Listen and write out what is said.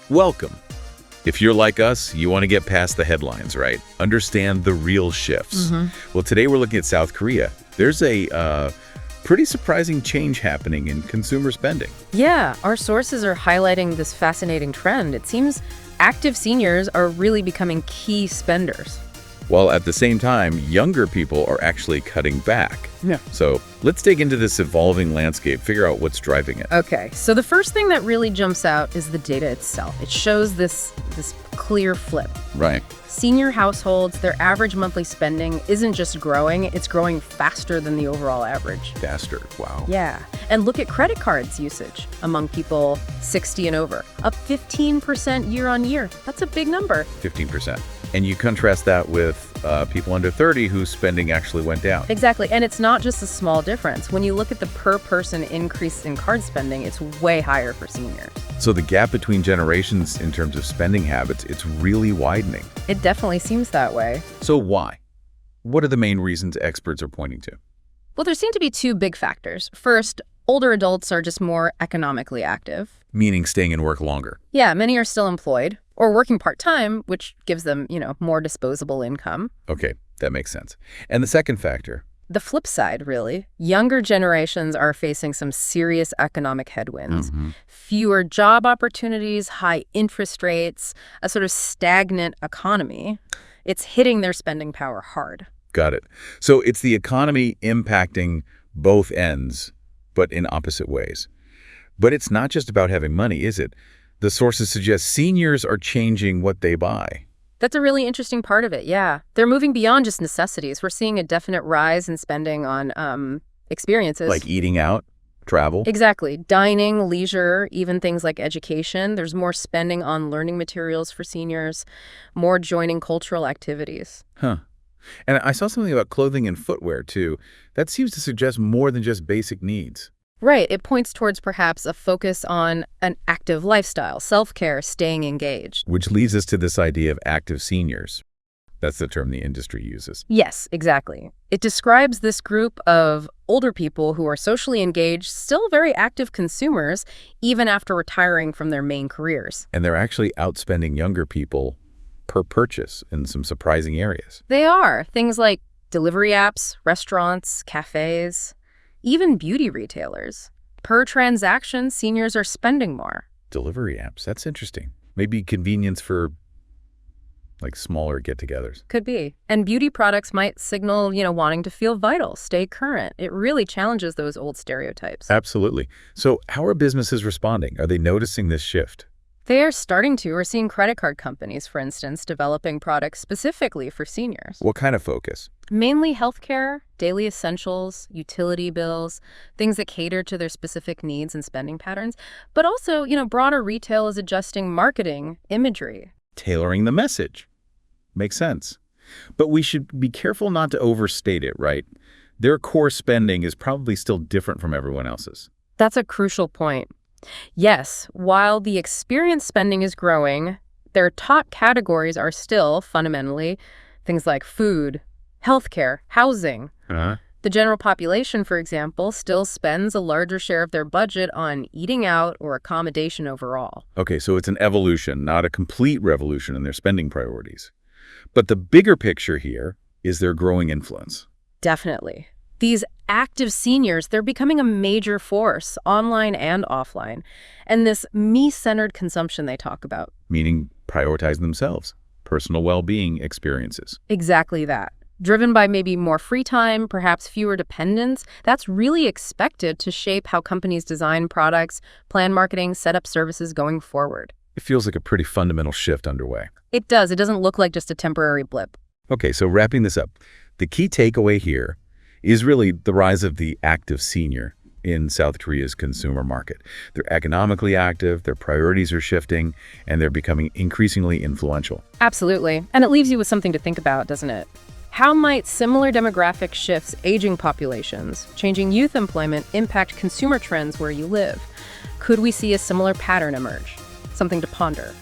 Welcome. If you're like us, you want to get past the headlines, right? Understand the real shifts. Well, today we're looking at South Korea. There's a pretty surprising change happening in consumer spending. Yeah, our sources are highlighting this fascinating trend. It seems active seniors are really becoming key spenders. While at the same time, younger people are actually cutting back. Yeah. So let's dig into this evolving landscape, figure out what's driving it. Okay, so the first thing that really jumps out is the data itself. It shows this clear flip. Right. Senior households, their average monthly spending isn't just growing, it's growing faster than the overall average. Faster. Wow. Yeah. And look at credit cards usage among people 60 and over, up 15% year on year. That's a big number. 15%. And you contrast that with people under 30 whose spending actually went down. Exactly. And it's not just a small difference. When you look at the per person increase in card spending, it's way higher for seniors. So the gap between generations in terms of spending habits, it's really widening. It definitely seems that way. So why? What are the main reasons experts are pointing to? Well, there seem to be two big factors. First, older adults are just more economically active. Meaning staying in work longer. Yeah, many are still employed or working part-time, which gives them, more disposable income. Okay, that makes sense. And the second factor? The flip side, really. Younger generations are facing some serious economic headwinds. Fewer job opportunities, high interest rates, a sort of stagnant economy. It's hitting their spending power hard. Got it. So it's the economy impacting both ends, but in opposite ways. But it's not just about having money, is it? The sources suggest seniors are changing what they buy. That's a really interesting part of it, yeah. They're moving beyond just necessities. We're seeing a definite rise in spending on experiences. Like eating out, travel? Exactly. Dining, leisure, even things like education. There's more spending on learning materials for seniors, more joining cultural activities. Huh. And I saw something about clothing and footwear, too. That seems to suggest more than just basic needs. Right. It points towards perhaps a focus on an active lifestyle, self-care, staying engaged. Which leads us to this idea of active seniors. That's the term the industry uses. Yes, exactly. It describes this group of older people who are socially engaged, still very active consumers, even after retiring from their main careers. And they're actually outspending younger people per purchase in some surprising areas. They are. Things like delivery apps, restaurants, cafes, even beauty retailers. Per transaction, seniors are spending more. Delivery apps, that's interesting. Maybe convenience for smaller get-togethers. Could be. And beauty products might signal, wanting to feel vital, stay current. It really challenges those old stereotypes. Absolutely. So how are businesses responding? Are they noticing this shift? They are starting to. We're seeing credit card companies, for instance, developing products specifically for seniors. What kind of focus? Mainly healthcare, daily essentials, utility bills, things that cater to their specific needs and spending patterns. But also, broader retail is adjusting marketing, imagery. Tailoring the message. Makes sense. But we should be careful not to overstate it, right? Their core spending is probably still different from everyone else's. That's a crucial point. Yes, while the experience spending is growing, their top categories are still, fundamentally, things like food, healthcare, housing. The general population, for example, still spends a larger share of their budget on eating out or accommodation overall. Okay, so it's an evolution, not a complete revolution in their spending priorities. But the bigger picture here is their growing influence. Definitely. These active seniors, they're becoming a major force, online and offline. And this me-centered consumption they talk about. Meaning prioritizing themselves, personal well-being experiences. Exactly that. Driven by maybe more free time, perhaps fewer dependents, that's really expected to shape how companies design products, plan marketing, set up services going forward. It feels like a pretty fundamental shift underway. It does. It doesn't look like just a temporary blip. Okay, so wrapping this up, the key takeaway here is really the rise of the active senior in South Korea's consumer market. They're economically active, their priorities are shifting, and they're becoming increasingly influential. Absolutely. And it leaves you with something to think about, doesn't it? How might similar demographic shifts, aging populations, changing youth employment impact consumer trends where you live? Could we see a similar pattern emerge? Something to ponder.